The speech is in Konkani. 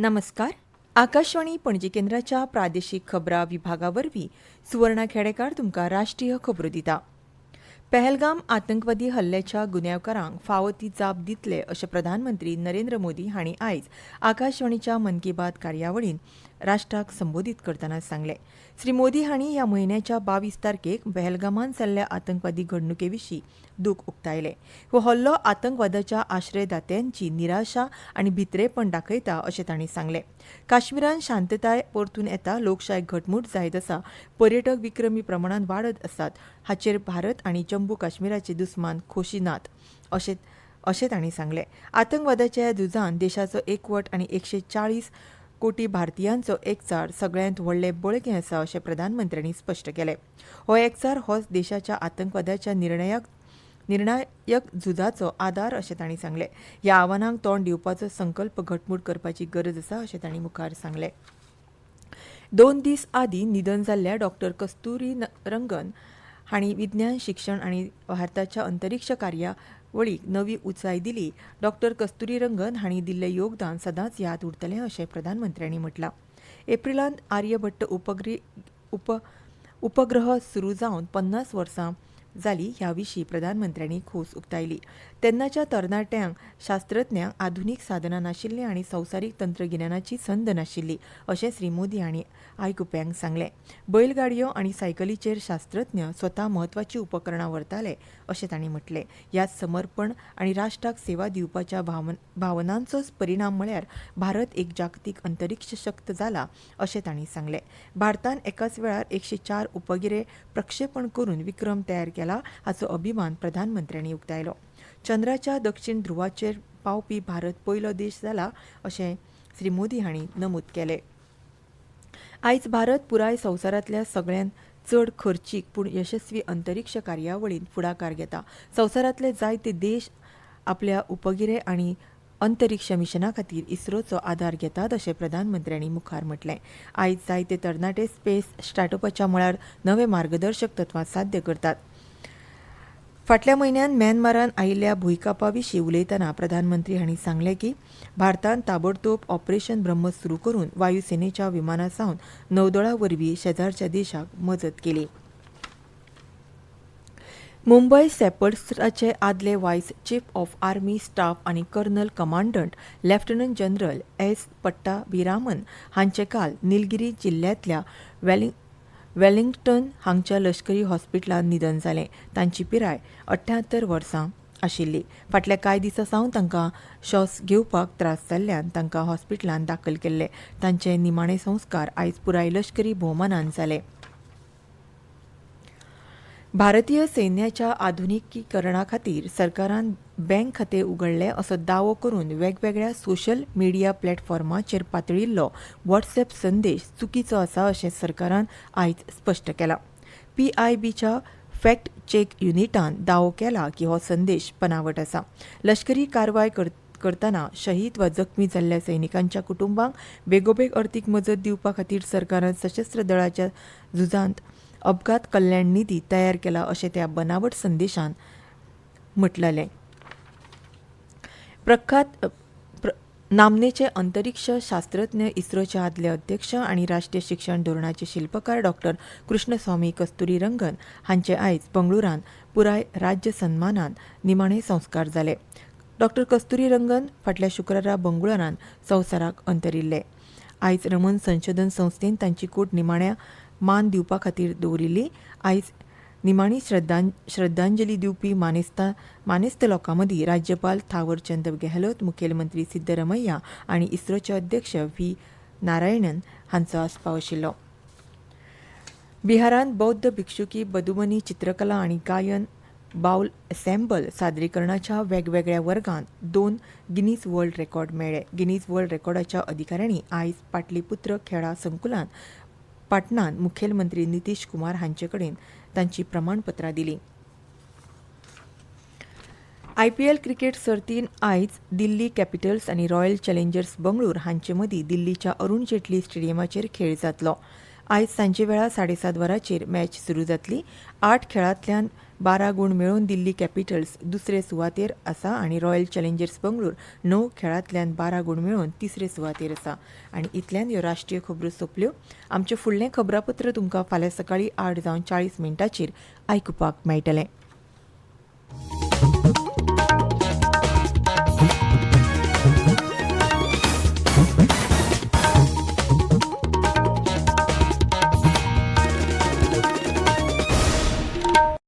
नमस्कार. आकाशवाणी पणजी केंद्राच्या प्रादेशीक खबरां विभागावरवीं सुवर्णा खेडेकार तुमकां राष्ट्रीय खबरो दिता. पहलगाम आतंकवादी हल्ल्याच्या गुन्यांवकारांक फावो ती जाप दितले अशें प्रधानमंत्री नरेंद्र मोदी हांणी आयज आकाशवाणीच्या मन की बात कार्यावळीन राष्ट्राक संबोधीत करतना सांगलें. श्री मोदी हांणी ह्या म्हयन्याच्या 22 तारखेक पहलगामान जाल्ल्या आतंकवादी घडणुके दूख उक्तायलें. हो हल्लो आतंकवादाच्या आश्रयदात्यांची निराशा आनी भित्रेपण दाखयता अशें तांणी सांगलें. काश्मीरांत शांतताय परतून येता, लोकशाय घटमूट जायत आसा, पर्यटक विक्रमी प्रमाणांत वाडत आसात, हाचेर भारत आनी जम्मू काश्मीराचे दुस्मान खोशी नात अशें तांणी सांगलें. आतंकवादाच्या ह्या झुजांत देशाचो एकवट आनी 140 कोटी भारतीयांचो एकचार सगळ्यांत व्हडलें बळगें आसा अशें प्रधानमंत्र्यांनी स्पश्ट केलें. हो एकचार होच देशाच्या आतंकवादाच्या निर्णायक झुजाचो आधार अशें तांणी सांगलें. ह्या आव्हानांक तोंड दिवपाचो संकल्प घटमूट करपाची गरज आसा अशें तांणी मुखार सांगलें. 2 दीस आदीं निधन जाल्ल्या डॉ. कस्तुरीरंगन हांणी विज्ञान, शिक्षण आनी भारताच्या अंतरीक्ष कार्यावळीक नवी उंचाय दिली. डॉ. कस्तुरीरंगन हांणी दिल्लें योगदान सदांच याद उरतलें अशें प्रधानमंत्र्यांनी म्हटलां. एप्रिलांत आर्यभट्ट उपग्रह सुरू जावन 50 वर्सां जाली. ह्या विशीं प्रधानमंत्र्यांनी खोस उक्तायली. तेन्नाच्या तरणाट्यांक, शास्त्रज्ञांक आधुनीक साधनां नाशिल्लीं आनी संवसारीक तंत्रगिन्यानाची संद नाशिल्ली अशें श्री मोदी हांणी आयकुप्यांक सांगलें. बैलगाडयो आनी सायकलीचेर शास्त्रज्ञ स्वता म्हत्वाची उपकरणां व्हरताले अशें तांणी म्हटलें. ह्या समर्पण आनी राष्ट्राक सेवा दिवपाच्या भावनांचोच परिणाम म्हळ्यार भारत एक जागतीक अंतरीक्ष शक्त जाला अशें तांणी सांगलें. भारतान एकाच वेळार 104 उपगिरे प्रक्षेपण करून विक्रम तयार केला हाचो अभिमान प्रधानमंत्र्यांनी उक्तायलो. चंद्राच्या दक्षिण ध्रुवाचेर पावपी भारत पयलो देश जाला अशें श्री मोदी हांणी नमूद केलें. आयज भारत पुराय संवसारांतल्या सगळ्यांत चड खर्चीक पूण यशस्वी अंतरीक्ष कार्यावळींत फुडाकार घेता. संवसारांतले जायते देश आपल्या उपगिरे आनी अंतरीक्ष मिशना खातीर इस्रोचो आदार घेतात अशें प्रधानमंत्र्यांनी मुखार म्हटलें. आयज जायते तरणाटे स्पेस स्टार्टअपाच्या मळार नवे मार्गदर्शक तत्वां साध्य करतात. फाटल्या म्हयन्यात म्यानमारांत आयिल्ल्या भुंयकापा विशीं उलयतना प्रधानमंत्री हांणी सांगलें की भारतान ताबडतोब ऑपरेशन ब्रह्मोस सुरू करून वायुसेनेच्या विमानां सावन नौदळा वरवीं शेजारच्या देशाक मजत केली. मुंबय सॅपर्ड्साचे आदले vice chief of army staff आनी colonel commandant lieutenant general S. Pattabhiraman हांचें काल निलगिरी जिल्ल्यांतल्या वेलिंग्टन हांगच्या लश्करी हॉस्पिटलांत निधन जालें. तांची पिराय 78 वर्सां आशिल्ली. फाटल्या कांय दिसां सावन तांकां श्वास घेवपाक त्रास जाल्ल्यान तांकां हॉस्पिटलांत दाखल केल्ले. तांचे निमाणे संस्कार आयज पुराय लश्करी भोवमानान जाले. भारतीय सैन्याच्या आधुनिकीकरणा खातीर सरकारान बँक खातें उगडलें असो दावो करून वेगवेगळ्या सोशल मिडिया प्लॅटफॉर्माचेर पातळिल्लो व्हॉट्सॲप संदेश चुकीचो आसा अशें सरकारान आयज स्पश्ट केलां. PIBच्या फॅक्ट चेक युनिटान दावो केला की हो संदेश बनावट आसा. लश्करी कारवाय करतना शहीद वा जखमी जाल्ल्या सैनिकांच्या कुटुंबांक बेगोबेग अर्थीक मजत दिवपा खातीर सरकारान सशस्त्र दळाच्या झुजांत अपघात कल्याण निधी तयार केला अशें त्या बनावट संदेशान म्हटलें. प्रख्यात नामनेचे अंतरीक्ष शास्त्रज्ञ इस्रोचे आदले अध्यक्ष आनी राष्ट्रीय शिक्षण धोरणाचे शिल्पकार डॉ. कृष्णस्वामी कस्तुरीरंगन हांचे आयज बंगळुरांत पुराय राज्य सन्मानान निमाणे संस्कार जाले. डॉ. कस्तुरीरंगन फाटल्या शुक्रारा बंगळुरांत संवसाराक अंतरिल्ले. आयज रमन संशोधन संस्थेन तांची कूड निमाण्या मान दिवपा खातीर दवरिल्ली. आयज निमाणी श्रद्धांजली दिवपी मानेस्त लोकां मदीं राज्यपाल थावरचंद गेहलोत, मुखेलमंत्री सिद्धरमैया आनी इस्रोचे अध्यक्ष व्ही. नारायणन हांचो आस्पाव आशिल्लो. बिहारांत बौद्ध भिक्षुकी, बदुमनी, चित्रकला आनी गायन बाऊल एसेंबल सादरीकरणाच्या वेगवेगळ्या वर्गांत 2 गिनीज वर्ल्ड रेकॉर्ड मेळ्ळे. गिनीज वर्ल्ड रेकॉर्डाच्या अधिकाऱ्यांनी आयज पाटलीपुत्र खेळा संकुलांत पाटणांत मुखेलमंत्री नितीश कुमार हांचे कडेन तांची प्रमाणपत्रां दिलीं. IPL क्रिकेट सर्तीन आयज दिल्ली कॅपिटल्स आनी रॉयल चॅलेंजर्स बंगळूर हांचे मदीं दिल्लीच्या अरुण जेटली स्टेडियमाचेर खेळ जातलो. आयज सांजे वेळा 7:30 वरांचेर मॅच सुरू जातली. 8 खेळांतल्यान 12 गूण मेळोवन दिल्ली कॅपिटल्स दुसरे सुवातेर आसा आनी रॉयल चॅलेंजर्स बंगळूर 9 खेळांतल्यान 12 गूण मेळोवन तिसरे सुवातेर आसा. आनी इतल्यान ह्यो राष्ट्रीय खबरो सोंपल्यो. आमचें फुडलें खबरापत्र तुमकां फाल्यां सकाळीं 8:40 आयकुपाक मेळटलें.